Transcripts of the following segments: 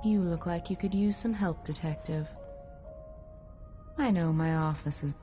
You look like you could use some help, Detective. I know my office is...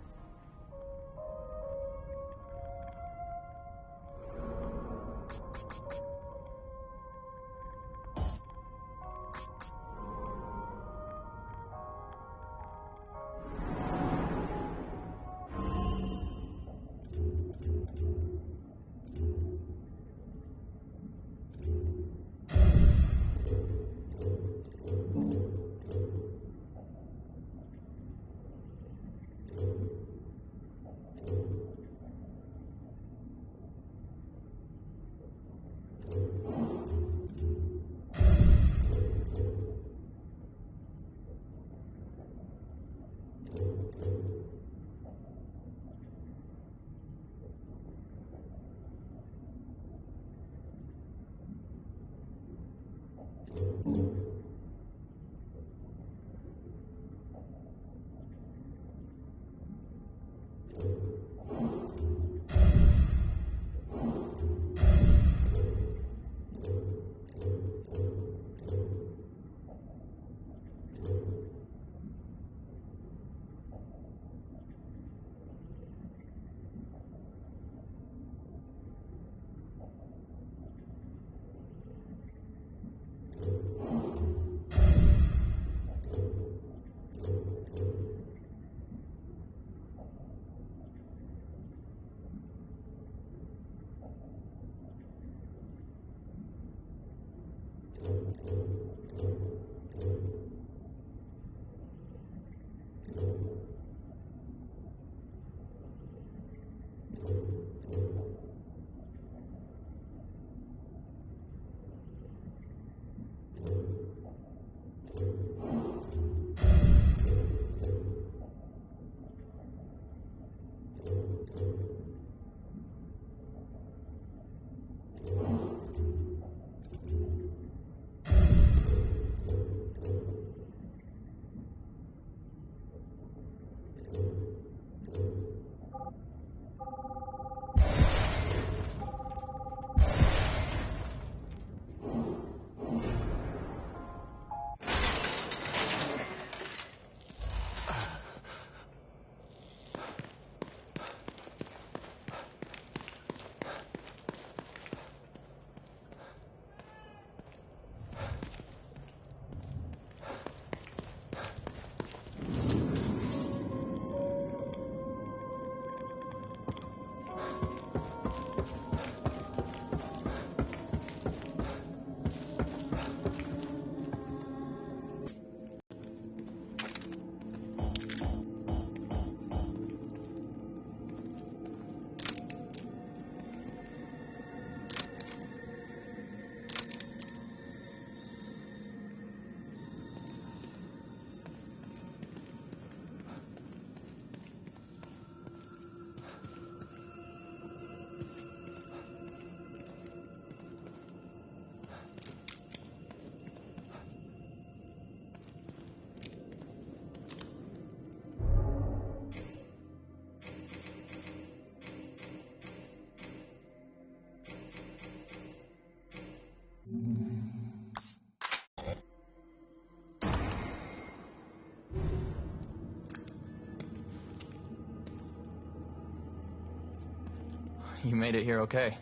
You made it here okay.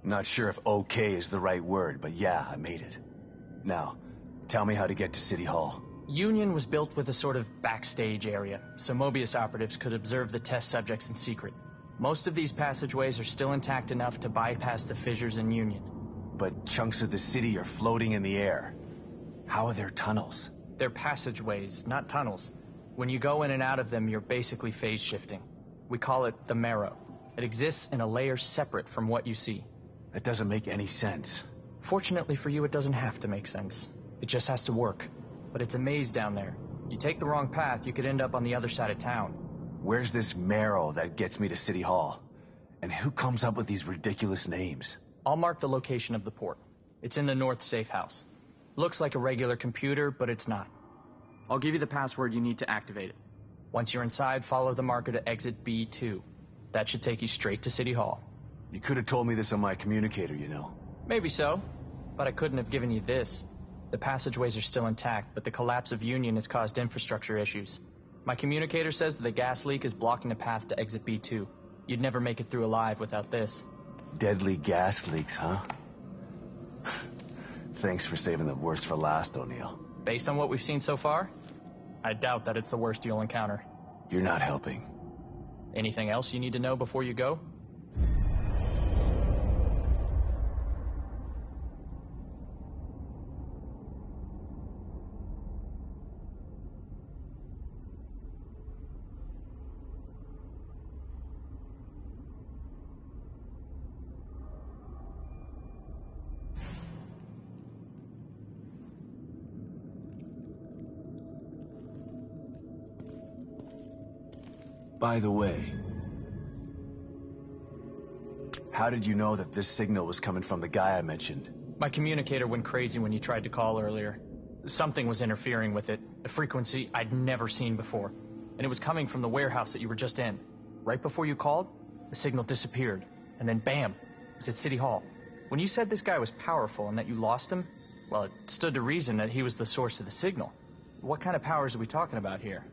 Not sure if okay is the right word, but yeah, I made it. Now, tell me how to get to City Hall. Union was built with a sort of backstage area, so Mobius operatives could observe the test subjects in secret. Most of these passageways are still intact enough to bypass the fissures in Union. But chunks of the city are floating in the air. How are there tunnels? They're passageways, not tunnels. When you go in and out of them, you're basically phase shifting. We call it the marrow. It exists in a layer separate from what you see. That doesn't make any sense. Fortunately for you, it doesn't have to make sense. It just has to work. But it's a maze down there. You take the wrong path, you could end up on the other side of town. Where's this marrow that gets me to City Hall? And who comes up with these ridiculous names? I'll mark the location of the port. It's in the north safe house. Looks like a regular computer, but it's not. I'll give you the password you need to activate it. Once you're inside, follow the marker to exit B2. That should take you straight to City Hall. You could have told me this on my communicator, you know. Maybe so, but I couldn't have given you this. The passageways are still intact, but the collapse of Union has caused infrastructure issues. My communicator says that the gas leak is blocking the path to exit B2. You'd never make it through alive without this. Deadly gas leaks, huh? Thanks for saving the worst for last, O'Neill. Based on what we've seen so far, I doubt that it's the worst you'll encounter. You're not helping. Anything else you need to know before you go? By the way, how did you know that this signal was coming from the guy I mentioned? My communicator went crazy when you tried to call earlier. Something was interfering with it, a frequency I'd never seen before. And it was coming from the warehouse that you were just in. Right before you called, the signal disappeared. And then bam, it was at City Hall. When you said this guy was powerful and that you lost him, well, it stood to reason that he was the source of the signal. What kind of powers are we talking about here?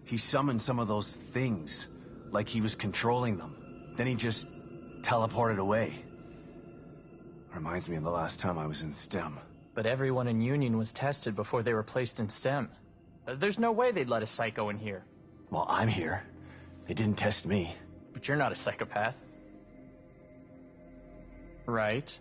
He summoned some of those things, like he was controlling them. Then he just teleported away. Reminds me of the last time I was in STEM. But everyone in Union was tested before they were placed in STEM. There's no way they'd let a psycho in here. Well, I'm here. They didn't test me. But you're not a psychopath. Right.